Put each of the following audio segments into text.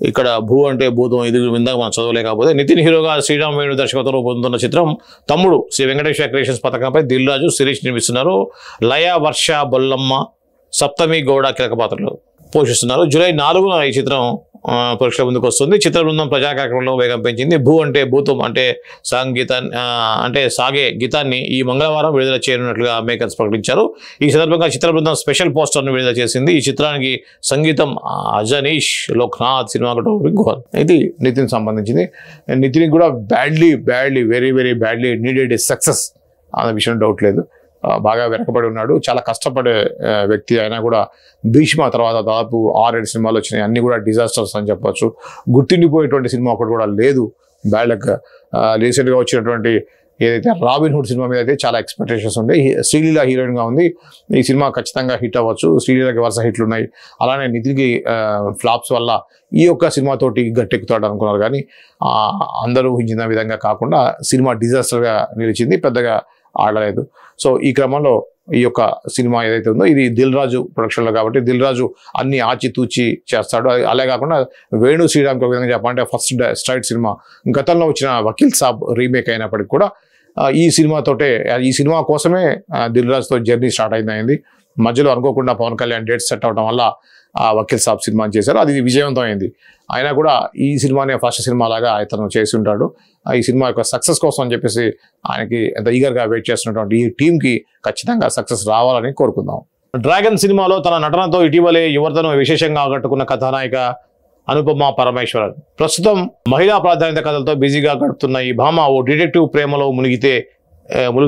ఇక్కడ భూ అంటే భూతం ఇది విందాక మనం చదవలేకపోతే నితిన్ హీరోగా శ్రీరామ్ వేణు దర్శకత్వంలో పొందుతున్న చిత్రం తమ్ముడు శ్రీ వెంకటేశ్వర క్రియేషన్స్ పథకంపై దిల్ రాజు శిరీష్ నిర్మిస్తున్నారు. లయ వర్ష బొల్లమ్మ సప్తమి గౌడ కీలక పాత్రలు పోషిస్తున్నారు. జూలై 4న ఈ చిత్రం పరీక్షల ముందుకు వస్తుంది. చిత్ర బృందం ప్రజా కార్యక్రమంలో వేగం పెంచింది. భూ అంటే భూతం అంటే సాగే గీతాన్ని ఈ మంగళవారం విడుదల చేయనున్నట్లుగా మేకర్స్ ప్రకటించారు. ఈ సందర్భంగా చిత్ర బృందం స్పెషల్ పోస్టర్ను విడుదల చేసింది. ఈ చిత్రానికి సంగీతం అజనీష్ లోక్నాథ్, సినిమాటోగ్రఫీ గోహర్. ఇది నితిన్ సంబంధించింది. నితిన్ కూడా badly very very badly needed success అనే విషయం డౌట్ లేదు. బాగా వెనకబడి ఉన్నాడు, చాలా కష్టపడే వ్యక్తి. అయినా కూడా భీష్మ తర్వాత దాదాపు 6-7 సినిమాలు వచ్చినాయి, అన్ని కూడా డిజాస్టర్స్ అని చెప్పొచ్చు. గుర్తుండిపోయేటువంటి సినిమా ఒకటి కూడా లేదు. Bad luck. రీసెంట్గా వచ్చినటువంటి ఏదైతే రాబిన్ హుడ్ సినిమా మీద అయితే చాలా ఎక్స్పెక్టేషన్స్ ఉండే. శ్రీలీల హీరోయిన్గా ఉంది. ఈ సినిమా ఖచ్చితంగా హిట్ అవ్వచ్చు. శ్రీలీలకి వరుస హిట్లు ఉన్నాయి. అలానే నితిన్కి ఫ్లాప్స్ వల్ల ఈ యొక్క సినిమాతోటి గట్టెక్కుతాడు అనుకున్నారు, కానీ అందరూ ఊహించిన విధంగా కాకుండా సినిమా డిజాస్టర్గా నిలిచింది, పెద్దగా ఆడలేదు. సో ఈ క్రమంలో ఈ యొక్క సినిమా ఏదైతే ఉందో ఇది దిల్ రాజు ప్రొడక్షన్లో కాబట్టి దిల్ రాజు అన్ని ఆచితూచి చేస్తాడు. అలా కాకుండా వేణు శ్రీరామ్కి ఒక విధంగా చెప్పాలంటే ఫస్ట్ స్ట్రైట్ సినిమా. గతంలో వచ్చిన వకీల్ సాబ్ రీమేక్ అయినప్పటికీ కూడా ఈ సినిమా కోసమే దిల్ రాజుతో జర్నీ స్టార్ట్ అయింది. మధ్యలో అనుకోకుండా పవన్ కళ్యాణ్ డేట్ సెట్ అవడం వల్ల వకీల్ సాబ్ సినిమా చేశారు. అది విజయవంతం అయింది. అయినా కూడా ఈ సినిమానే ఫస్ట్ సినిమా లాగా అతను చేసి ఉంటాడు. ఈ సినిమా యొక్క సక్సెస్ కోసం అని చెప్పేసి ఆయనకి ఎంత ఈగర్గా వెయిట్ చేస్తున్నటువంటి ఈ టీంకి ఖచ్చితంగా సక్సెస్ రావాలని కోరుకుందాం. డ్రాగన్ సినిమాలో తన నటనతో ఇటీవలే యువతను విశేషంగా ఆకట్టుకున్న కథానాయిక అనుపమ పరమేశ్వరన్ ప్రస్తుతం మహిళా ప్రాధాన్యత కథలతో బిజీగా గడుపుతున్న ఈ భామ ఓ డిటెక్టివ్ ప్రేమలో మునిగి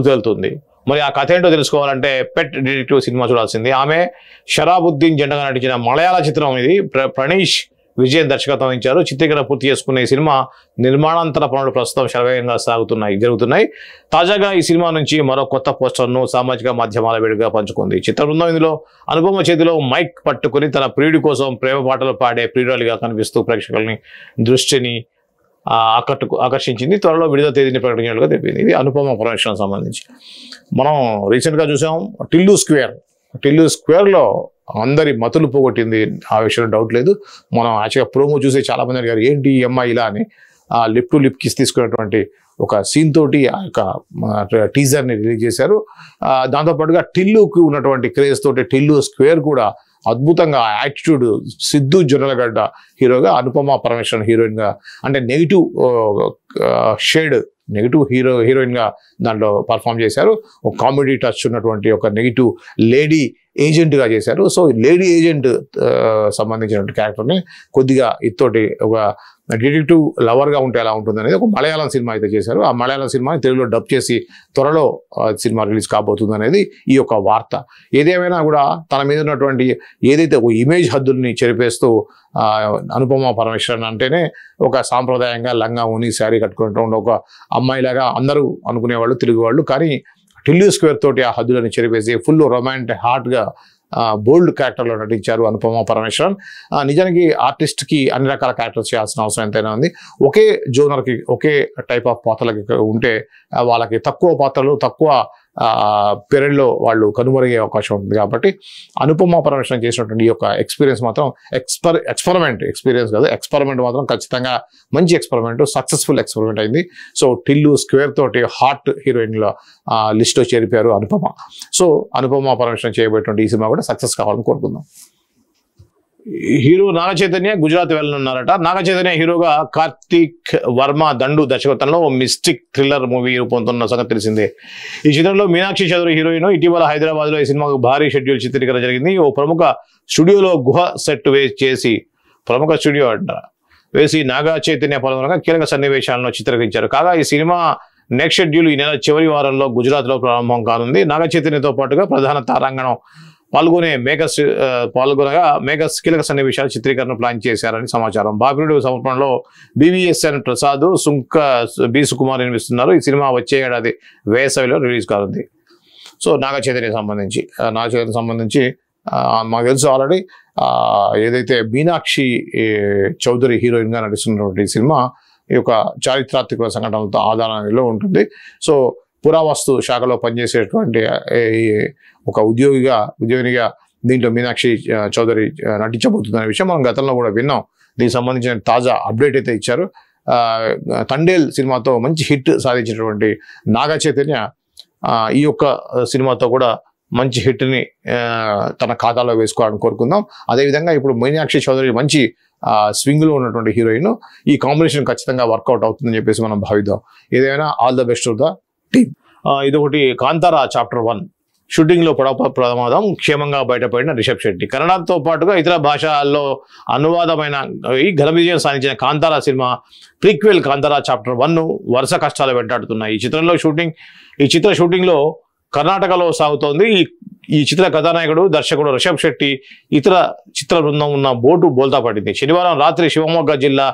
తేలుతుంది. మరి ఆ కథ ఏంటో తెలుసుకోవాలంటే పెట్ డిటెక్టివ్ సినిమా చూడాల్సింది. ఆమె షరాబుద్దీన్ జెండగా నటించిన మలయాళ చిత్రం ఇది. ప్రణీష్ విజయన్ దర్శకత్వం వహించారు. చిత్రీకరణ పూర్తి చేసుకున్న ఈ సినిమా నిర్మాణాంతర పనులు ప్రస్తుతం శరవేగంగా జరుగుతున్నాయి. తాజాగా ఈ సినిమా నుంచి మరో కొత్త పోస్టర్ను సామాజిక మాధ్యమాల వేడుగా పంచుకుంది. చిత్ర బృందం ఇందులో అనుపమ చేతిలో మైక్ పట్టుకుని తన ప్రియుడి కోసం ప్రేమ పాటలు పాడే ప్రియురాలిగా కనిపిస్తూ ప్రేక్షకులని దృష్టిని ఆకర్షించింది. త్వరలో విడుదల తేదీని ప్రకటించినట్లుగా తెలిపింది. ఇది అనుపమ పరమేశ్వరన్ సంబంధించి. మనం రీసెంట్గా చూసాం టిల్లు స్క్వేర్లో అందరి మతులు పోగొట్టింది. ఆ విషయంలో డౌట్ లేదు. మనం యాక్చువల్గా ప్రోమో చూసి చాలామంది అడిగారు ఏంటి ఈ అమ్మాయి ఇలా అని. లిప్ టు లిప్ కిస్ తీసుకున్నటువంటి ఒక సీన్ తోటి ఆ యొక్క టీజర్ని రిలీజ్ చేశారు. దాంతోపాటుగా టిల్లుకి ఉన్నటువంటి క్రేజ్ తోటి టిల్లు స్క్వేర్ కూడా అద్భుతంగా యాటిట్యూడ్ సిద్ధు జొన్నలగడ్డ హీరోగా, అనుపమ పరమేశ్వరన్ హీరోయిన్గా, అంటే నెగిటివ్ హీరోయిన్గా దాంట్లో పర్ఫామ్ చేశారు. ఒక కామెడీ టచ్ ఉన్నటువంటి ఒక నెగిటివ్ లేడీ ఏజెంట్గా చేశారు. సో లేడీ ఏజెంట్ సంబంధించినటువంటి క్యారెక్టర్ని కొద్దిగా ఇతోటి ఒక డిటెక్టివ్ లవర్గా ఉంటే ఎలా ఉంటుంది అనేది ఒక మలయాళం సినిమా అయితే చేశారు. ఆ మలయాళం సినిమాని తెలుగులో డబ్ చేసి త్వరలో సినిమా రిలీజ్ కాబోతుంది అనేది ఈ యొక్క వార్త. ఏదేమైనా కూడా తన మీద ఉన్నటువంటి ఏదైతే ఒక ఇమేజ్ హద్దుల్ని చెరిపేస్తూ అనుపమ పరమేశ్వరన్ అంటేనే ఒక సాంప్రదాయంగా లంగా ఉని శారీ కట్టుకుంటూ ఉండే ఒక అమ్మాయిలాగా అందరూ అనుకునేవాళ్ళు తెలుగు వాళ్ళు. కానీ టిల్లు స్క్వేర్ తోటి ఆ హద్దులని చెరిపేసి ఫుల్ రొమాంటిక్ హార్ట్గా బోల్డ్ క్యారెక్టర్లో నటించారు అనుపమ పరమేశ్వరన్. నిజానికి ఆర్టిస్ట్కి అన్ని రకాల క్యారెక్టర్స్ చేయాల్సిన అవసరం ఎంతైనా ఉంది. ఒకే జోనర్కి ఒకే టైప్ ఆఫ్ పాత్రలకి ఉంటే వాళ్ళకి తక్కువ పాత్రలు తక్కువ పీరియడ్లో వాళ్ళు కనుమరుగే అవకాశం ఉంటుంది. కాబట్టి అనుపమ పరమేశ్వరన్ చేసినటువంటి ఈ యొక్క ఎక్స్పీరియన్స్ మాత్రం ఎక్స్పెరిమెంట్ మాత్రం ఖచ్చితంగా మంచి ఎక్స్పెరిమెంట్, సక్సెస్ఫుల్ ఎక్స్పెరిమెంట్ అయింది. సో టిల్లు స్క్వేర్ తోటి హాట్ హీరోయిన్ల లిస్ట్లో చేరిపారు అనుపమ. సో అనుపమ పరమేశ్వరన్ చేయబోయేటువంటి ఈ సినిమా కూడా సక్సెస్ కావాలని కోరుకుందాం. హీరో నాగ చైతన్య గుజరాత్ వెళ్ళనున్నారట. నాగ చైతన్య హీరోగా కార్తీక్ వర్మ దండు దర్శకత్వంలో మిస్టిక్ థ్రిల్లర్ మూవీ రూపొందుతున్న సంగతి తెలిసిందే. ఈ చిత్రంలో మీనాక్షి చౌదరి హీరోయిన్. ఇటీవల హైదరాబాద్లో ఈ సినిమాకు భారీ షెడ్యూల్ చిత్రీకరణ జరిగింది. ఓ ప్రముఖ స్టూడియోలో గుహ సెట్ ప్రముఖ స్టూడియో వేసి నాగ చైతన్య పాల్గొనగా కీలక సన్నివేశాలను చిత్రీకరించారు. కాగా ఈ సినిమా నెక్స్ట్ షెడ్యూల్ ఈ నెల చివరి వారంలో గుజరాత్లో ప్రారంభం కానుంది. నాగ చైతన్యతో పాటుగా ప్రధాన తారాంగణం పాల్గొనగా మేకర్స్ కీలక సన్నివేశాలు చిత్రీకరణ ప్లాన్ చేశారని సమాచారం. బాపినుడి సమర్పణలో BVSN ప్రసాద్ బి సుకుమార్ నిర్మిస్తున్నారు. ఈ సినిమా వచ్చే ఏడాది వేసవిలో రిలీజ్ కానుంది. సో నాగ చైతన్య సంబంధించి మాకు తెలుసు ఆల్రెడీ ఏదైతే మీనాక్షి చౌదరి హీరోయిన్గా నటిస్తున్నటువంటి సినిమా ఈ యొక్క చారిత్రాత్మక సంఘటనలతో ఆధారంలో ఉంటుంది. సో పురావస్తు శాఖలో పనిచేసేటువంటి ఒక ఉద్యోగిగా దీంట్లో మీనాక్షి చౌదరి నటించబోతుందనే విషయం మనం గతంలో కూడా విన్నాం. దీనికి సంబంధించిన తాజా అప్డేట్ అయితే ఇచ్చారు. తండేల్ సినిమాతో మంచి హిట్ సాధించినటువంటి నాగ చైతన్య ఈ యొక్క సినిమాతో కూడా మంచి హిట్ని తన ఖాతాలో వేసుకోవాలని కోరుకుందాం. అదేవిధంగా ఇప్పుడు మీనాక్షి చౌదరి మంచి స్వింగ్లో ఉన్నటువంటి హీరోయిన్, ఈ కాంబినేషన్ ఖచ్చితంగా వర్కౌట్ అవుతుందని చెప్పేసి మనం భావిద్దాం. ఏదైనా all the best to the team. ఇదొకటి కాంతారా చాప్టర్ 1 షూటింగ్లో ప్రమాదం, క్షేమంగా బయటపడిన రిషబ్ శెట్టి. కన్నడతో పాటుగా ఇతర భాషల్లో అనువాదమైన ఈ ఘన విజయం సాధించిన Kantara cinema prequel Kantara chapter 1 వరుస కష్టాలు వెంటాడుతున్నాయి. ఈ చిత్ర షూటింగ్లో కర్ణాటకలో సాగుతోంది. ఈ చిత్ర కథానాయకుడు దర్శకుడు రిషబ్ శెట్టి ఇతర చిత్ర బృందం ఉన్న బోటు బోల్తా పడింది. శనివారం రాత్రి శివమొగ్గ జిల్లా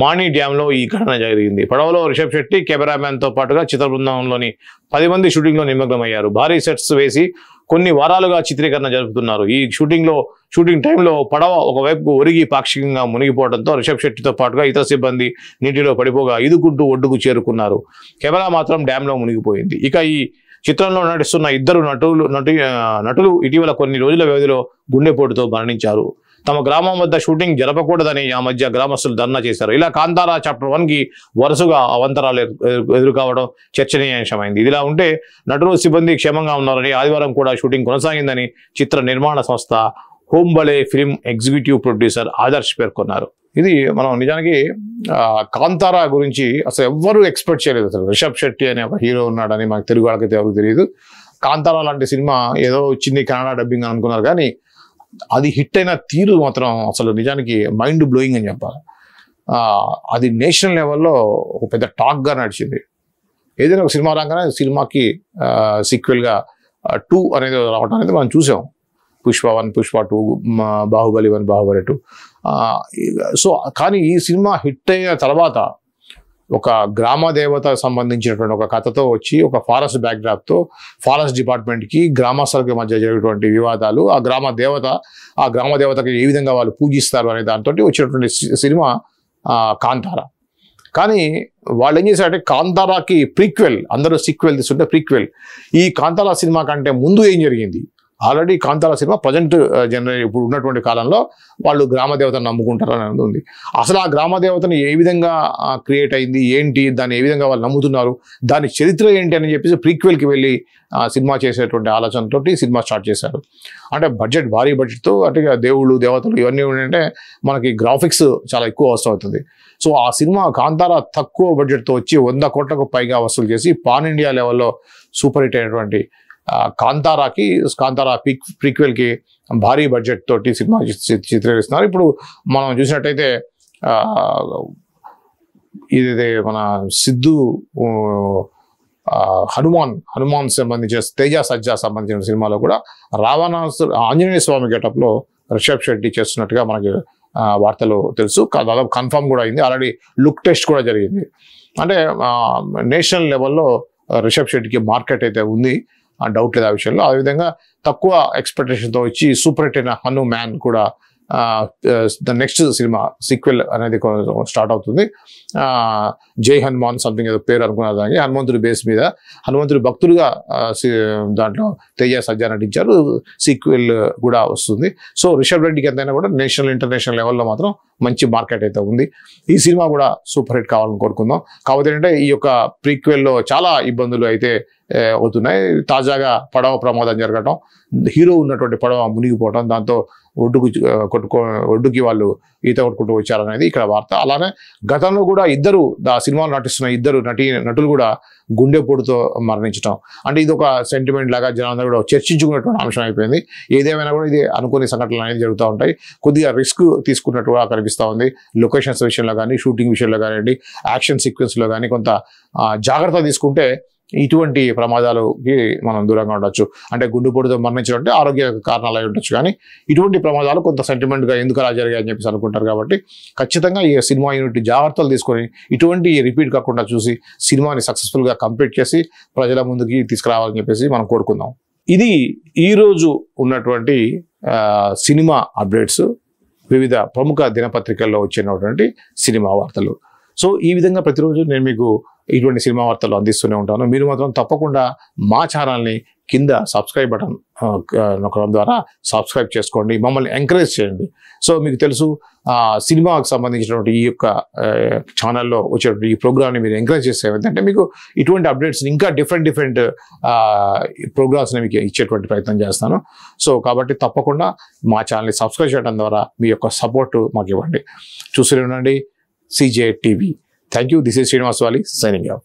మాణి డ్యాంలో ఈ ఘటన జరిగింది. పడవలో రిషబ్ శెట్టి కెమెరామ్యాన్తో పాటుగా చిత్ర బృందంలోని 10 మంది షూటింగ్లో నిమగ్నమయ్యారు. భారీ సెట్స్ వేసి కొన్ని వారాలుగా చిత్రీకరణ జరుపుతున్నారు. ఈ షూటింగ్ టైంలో పడవ ఒకవైపు ఒరిగి పాక్షికంగా మునిగిపోవడంతో రిషబ్ శెట్టితో పాటుగా ఇతర సిబ్బంది నీటిలో పడిపోగా ఈదుకుంటూ ఒడ్డుకు చేరుకున్నారు. కెమెరా మాత్రం డ్యాంలో మునిగిపోయింది. ఇక ఈ చిత్రంలో నటిస్తున్న ఇద్దరు నటులు ఇటీవల కొన్ని రోజుల వ్యవధిలో గుండెపోటుతో మరణించారు. తమ గ్రామం వద్ద షూటింగ్ జరపకూడదని ఆ మధ్య గ్రామస్తులు ధర్నా చేశారు. ఇలా కాంతారా చాప్టర్ 1కి వరుసగా అవంతరాలు ఎదురుకావడం చర్చనీయాంశమైంది. ఇదిలా ఉంటే నటులు సిబ్బంది క్షేమంగా ఉన్నారని, ఆదివారం కూడా షూటింగ్ కొనసాగిందని చిత్ర నిర్మాణ సంస్థ Hombale film executive producer Adarsh పేర్కొన్నారు. ఇది మనం నిజానికి కాంతారా గురించి అసలు ఎవ్వరూ ఎక్స్పెక్ట్ చేయలేదు. అసలు రిషబ్ శెట్టి అనే ఒక హీరో ఉన్నాడని మనకు తెలుగు వాళ్ళకైతే ఎవరికి తెలియదు. కాంతారా లాంటి సినిమా ఏదో వచ్చింది కన్నడ డబ్బింగ్ అనుకున్నారు, కానీ అది హిట్ అయిన తీరు మాత్రం అసలు నిజానికి మైండ్ బ్లోయింగ్ అని చెప్పాలి. అది నేషనల్ లెవెల్లో ఒక పెద్ద టాక్గా నడిచింది. ఏదైనా ఒక సినిమా రాగానే సినిమాకి సీక్వెల్గా 2 అనేది రావడం అనేది మనం చూసాం. పుష్ప 1, పుష్ప 2, బాహుబలి 1, బాహుబలి 2. సో కానీ ఈ సినిమా హిట్ అయిన తర్వాత ఒక గ్రామ దేవత సంబంధించినటువంటి ఒక కథతో వచ్చి ఒక ఫారెస్ట్ బ్యాక్డ్రాప్తో ఫారెస్ట్ డిపార్ట్మెంట్కి గ్రామస్తులకి మధ్య జరిగేటువంటి వివాదాలు, ఆ గ్రామ దేవతకి ఏ విధంగా వాళ్ళు పూజిస్తారు అనే దాంతో వచ్చినటువంటి సినిమా కాంతారా. కానీ వాళ్ళు ఏం చేశారంటే కాంతారాకి ప్రీక్వెల్, అందరూ సీక్వెల్ తీసుకుంటే ప్రీక్వెల్. ఈ కాంతారా సినిమా కంటే ముందు ఏం జరిగింది? ఆల్రెడీ కాంతారా సినిమా ప్రజెంట్ ఇప్పుడు ఉన్నటువంటి కాలంలో వాళ్ళు గ్రామదేవతను నమ్ముకుంటారు అనేది ఉంది. అసలు ఆ గ్రామదేవతను ఏ విధంగా క్రియేట్ అయింది, ఏంటి, దాన్ని ఏ విధంగా వాళ్ళు నమ్ముతున్నారు, దాని చరిత్ర ఏంటి అని చెప్పేసి ప్రీక్వెల్కి వెళ్ళి సినిమా చేసేటువంటి ఆలోచనతో సినిమా స్టార్ట్ చేశారు. అంటే భారీ బడ్జెట్తో, అంటే దేవుళ్ళు దేవతలు ఇవన్నీ ఏంటంటే మనకి గ్రాఫిక్స్ చాలా ఎక్కువ అవసరం అవుతుంది. సో ఆ సినిమా కాంతారా తక్కువ బడ్జెట్తో వచ్చి 100 కోట్లకు పైగా వసూలు చేసి పాన్ ఇండియా లెవెల్లో సూపర్ హిట్ అయినటువంటి కాంతారా ప్రీక్వెల్కి భారీ బడ్జెట్ తోటి సినిమా చిత్రీకరిస్తున్నారు. ఇప్పుడు మనం చూసినట్టయితే ఇది మన సిద్ధు హనుమాన్ సంబంధించిన తేజ సజ్జా సంబంధించిన సినిమాలో కూడా ఆంజనేయ స్వామి గెటప్లో రిషబ్ శెట్టి చేస్తున్నట్టుగా మనకి వార్తలు తెలుసు. దాదాపు కన్ఫర్మ్ కూడా అయింది. ఆల్రెడీ లుక్ టెస్ట్ కూడా జరిగింది. అంటే నేషనల్ లెవెల్లో రిషబ్ శెట్టికి మార్కెట్ అయితే ఉంది, డౌట్ లేదు ఆ విషయంలో. అదేవిధంగా తక్కువ ఎక్స్పెక్టేషన్తో వచ్చి సూపర్ హిట్ అయిన హనుమాన్ కూడా ద నెక్స్ట్ సినిమా సీక్వెల్ అనేది స్టార్ట్ అవుతుంది. జై హనుమాన్ సంథింగ్ ఏదో పేరు అనుకున్నారు. దానికి హనుమంతుడి బేస్ మీద హనుమంతుడి భక్తులుగా దాంట్లో తేజ సజ్జా నటించారు. సీక్వెల్ కూడా వస్తుంది. సో రిషబ్ రెడ్డికి ఎంతైనా కూడా నేషనల్ ఇంటర్నేషనల్ లెవెల్లో మాత్రం మంచి మార్కెట్ అయితే ఉంది. ఈ సినిమా కూడా సూపర్ హిట్ కావాలని కోరుకుందాం. కాకపోతే ఏంటంటే ఈ యొక్క ప్రీక్వెల్లో చాలా ఇబ్బందులు అయితే అవుతున్నాయి. తాజాగా పడవ ప్రమాదం జరగటం, హీరో ఉన్నటువంటి పడవ మునిగిపోవడం, దాంతో ఒడ్డుకి వాళ్ళు ఈత కొట్టుకుంటూ వచ్చారనేది ఇక్కడ వార్త. అలానే గతంలో కూడా సినిమాలో నటిస్తున్న ఇద్దరు నటులు కూడా గుండెపోటుతో మరణించడం, అంటే ఇది ఒక సెంటిమెంట్ లాగా జనాలందరూ కూడా చర్చించుకున్నటువంటి అంశం అయిపోయింది. ఏదేమైనా కూడా ఇది అనుకోని సంఘటనలు అనేది జరుగుతూ ఉంటాయి. కొద్దిగా రిస్క్ తీసుకున్నట్టుగా కనిపిస్తూ ఉంది. లొకేషన్స్ విషయంలో కానీ, షూటింగ్ విషయంలో కానివ్వండి, యాక్షన్ సీక్వెన్స్లో కానీ కొంత జాగ్రత్త తీసుకుంటే ఇటువంటి ప్రమాదాలకి మనం దూరంగా ఉండొచ్చు. అంటే గుండెపోటుతో మరణించడం అంటే ఆరోగ్య కారణాలు అయి ఉండొచ్చు, కానీ ఇటువంటి ప్రమాదాలు కొంత సెంటిమెంట్గా ఎందుకు అలా జరిగాయని చెప్పేసి అనుకుంటారు. కాబట్టి ఖచ్చితంగా ఈ సినిమా యూనిట్ జాగ్రత్తలు తీసుకొని ఇటువంటి రిపీట్ కాకుండా చూసి సినిమాని సక్సెస్ఫుల్గా కంప్లీట్ చేసి ప్రజల ముందుకి తీసుకురావాలని చెప్పేసి మనం కోరుకుందాం. ఇది ఈరోజు ఉన్నటువంటి సినిమా అప్డేట్స్, వివిధ ప్రముఖ దినపత్రికల్లో వచ్చినటువంటి సినిమా వార్తలు. సో ఈ విధంగా ప్రతిరోజు నేను మీకు ఇటువంటి సినిమా వార్తలు అందిస్తూనే ఉంటాను. మీరు మాత్రం తప్పకుండా మా ఛానల్ని కింద సబ్స్క్రైబ్ బటన్ నొక్కడం ద్వారా సబ్స్క్రైబ్ చేసుకోండి, మమ్మల్ని ఎంకరేజ్ చేయండి. సో మీకు తెలుసు సినిమాకు సంబంధించినటువంటి ఈ యొక్క ఛానల్లో వచ్చేటువంటి ఈ ప్రోగ్రామ్ని మీరు ఎంకరేజ్ చేస్తే ఏంటంటే మీకు ఇటువంటి అప్డేట్స్ ఇంకా డిఫరెంట్ ప్రోగ్రామ్స్ని మీకు ఇచ్చేటువంటి ప్రయత్నం చేస్తాను. సో కాబట్టి తప్పకుండా మా ఛానల్ని సబ్స్క్రైబ్ చేయడం ద్వారా మీ యొక్క సపోర్ట్ మాకు ఇవ్వండి. చూస్తూనే ఉండండి CJ TV. Thank you. This is Srinivas Wali signing off.